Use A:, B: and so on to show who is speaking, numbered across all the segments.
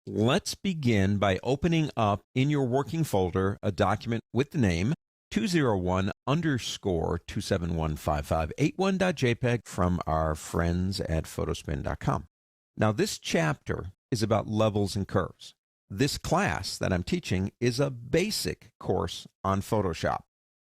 A: Let's begin by opening up in your working folder a document with the name 201_2715581.jpg from our friends at photospin.com. Now this chapter is about levels and curves. This class that I'm teaching is a basic course on Photoshop.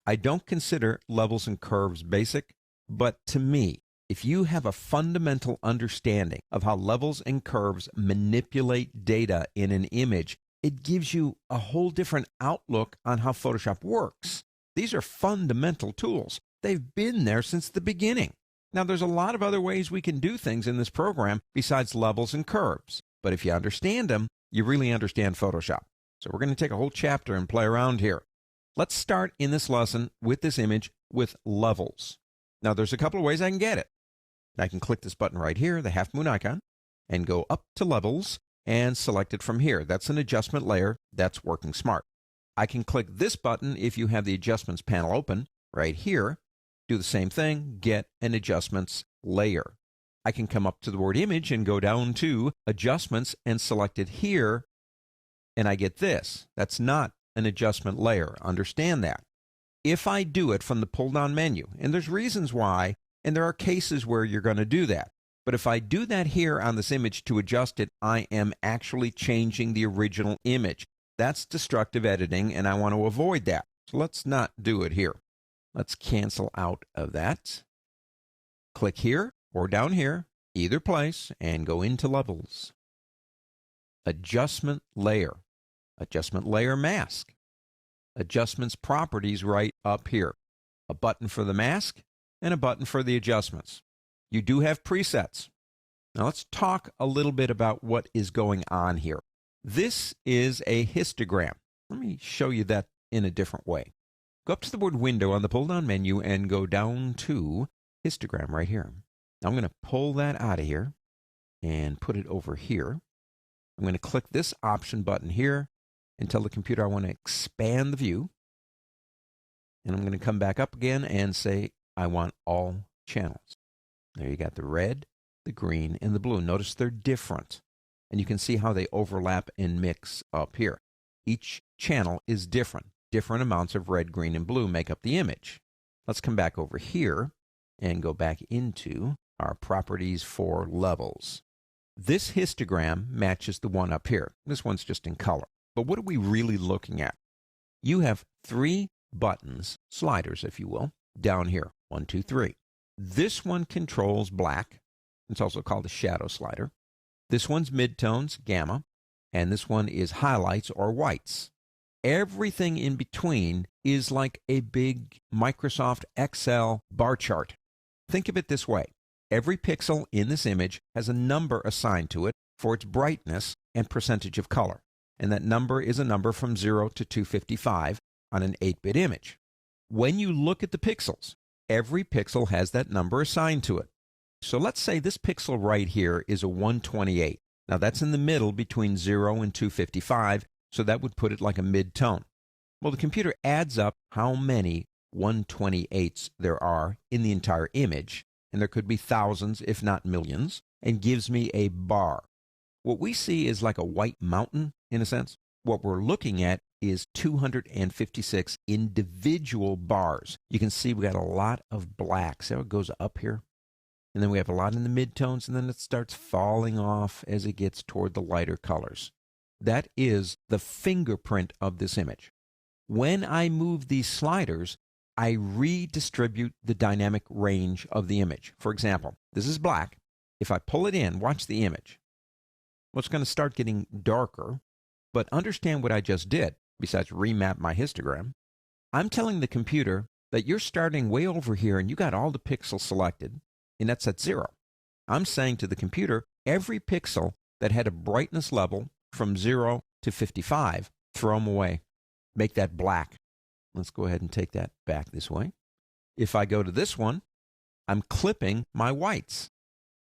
A: I don't consider levels and curves basic, but to me, if you have a fundamental understanding of how levels and curves manipulate data in an image, it gives you a whole different outlook on how Photoshop works. These are fundamental tools. They've been there since the beginning. Now, there's a lot of other ways we can do things in this program besides levels and curves. But if you understand them, you really understand Photoshop. So we're going to take a whole chapter and play around here. Let's start in this lesson with this image with levels. Now, there's a couple of ways I can get it. I can click this button right here, the half moon icon, and go up to levels and select it from here. That's an adjustment layer. That's working smart. I can click this button if you have the adjustments panel open right here. Do the same thing, get an adjustments layer. I can come up to the word image and go down to adjustments and select it here, and I get this. That's not an adjustment layer. Understand that. If I do it from the pull-down menu, and there's reasons why, and there are cases where you're going to do that. But if I do that here on this image to adjust it, I am actually changing the original image. That's destructive editing, and I want to avoid that. So let's not do it here. Let's cancel out of that. Click here or down here, either place, and go into levels. Adjustment layer. Adjustment layer mask. Adjustments properties right up here. A button for the mask and a button for the adjustments. You do have presets. Now let's talk a little bit about what is going on here. This is a histogram. Let me show you that in a different way. Go up to the word window on the pull-down menu and go down to histogram right here. Now I'm going to pull that out of here and put it over here. I'm going to click this option button here and tell the computer I want to expand the view. And I'm going to come back up again and say I want all channels. There you got the red, the green, and the blue. Notice they're different. And you can see how they overlap and mix up here. Each channel is different. Different amounts of red, green, and blue make up the image. Let's come back over here and go back into our properties for levels. This histogram matches the one up here. This one's just in color. But what are we really looking at? You have three buttons, sliders if you will, down here. 1, 2, 3. This one controls black. It's also called a shadow slider. This one's midtones, gamma. And this one is highlights or whites. Everything in between is like a big Microsoft Excel bar chart. Think of it this way. Every pixel in this image has a number assigned to it for its brightness and percentage of color. And that number is a number from 0 to 255 on an 8-bit image. When you look at the pixels, every pixel has that number assigned to it. So let's say this pixel right here is a 128. Now that's in the middle between 0 and 255, so that would put it like a mid-tone. Well, the computer adds up how many 128s there are in the entire image, and there could be thousands, if not millions, and gives me a bar. What we see is like a white mountain, in a sense. What we're looking at is 256 individual bars. You can see we got a lot of black. See how it goes up here? And then we have a lot in the midtones, and then it starts falling off as it gets toward the lighter colors. That is the fingerprint of this image. When I move these sliders, I redistribute the dynamic range of the image. For example, this is black. If I pull it in, watch the image. Well, it's going to start getting darker, but understand what I just did, besides remap my histogram. I'm telling the computer that you're starting way over here and you got all the pixels selected, and that's at 0. I'm saying to the computer, every pixel that had a brightness level from 0 to 55, throw them away. Make that black. Let's go ahead and take that back this way. If I go to this one, I'm clipping my whites.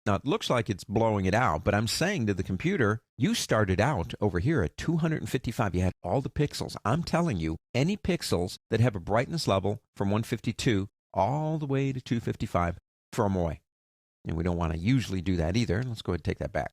A: Now, it looks like it's blowing it out, but I'm saying to the computer, you started out over here at 255. You had all the pixels. I'm telling you, any pixels that have a brightness level from 152 all the way to 255, throw them away. And we don't want to usually do that either. Let's go ahead and take that back.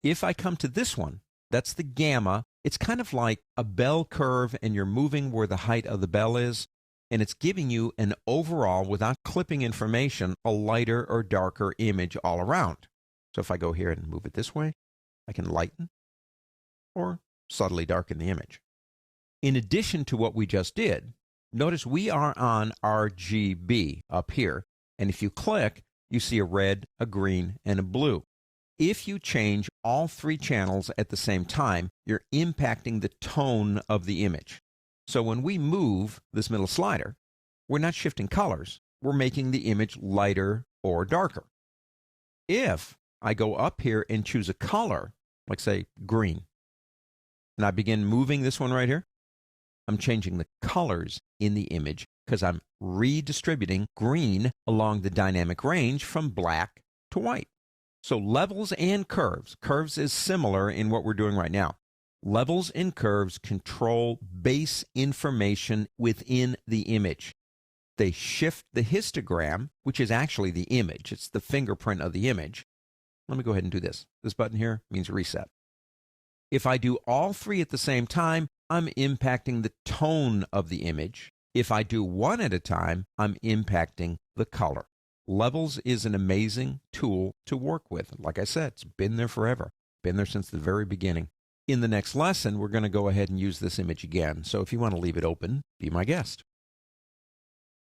A: If I come to this one, That's the gamma. It's kind of like a bell curve, and you're moving where the height of the bell is, and it's giving you an overall, without clipping information, a lighter or darker image all around. So if I go here and move it this way, I can lighten or subtly darken the image. In addition to what we just did, notice we are on RGB up here, and if you click, you see a red, a green, and a blue. If you change all three channels at the same time, you're impacting the tone of the image. So when we move this middle slider, we're not shifting colors, we're making the image lighter or darker. If I go up here and choose a color, like say green, and I begin moving this one right here, I'm changing the colors in the image because I'm redistributing green along the dynamic range from black to white. So levels and curves. Curves is similar in what we're doing right now. Levels and curves control base information within the image. They shift the histogram, which is actually the image. It's the fingerprint of the image. Let me go ahead and do this. This button here means reset. If I do all three at the same time, I'm impacting the tone of the image. If I do one at a time, I'm impacting the color. Levels is an amazing tool to work with. Like I said, it's been there forever. Been there since the very beginning. In the next lesson, we're going to go ahead and use this image again. So if you want to leave it open, be my guest.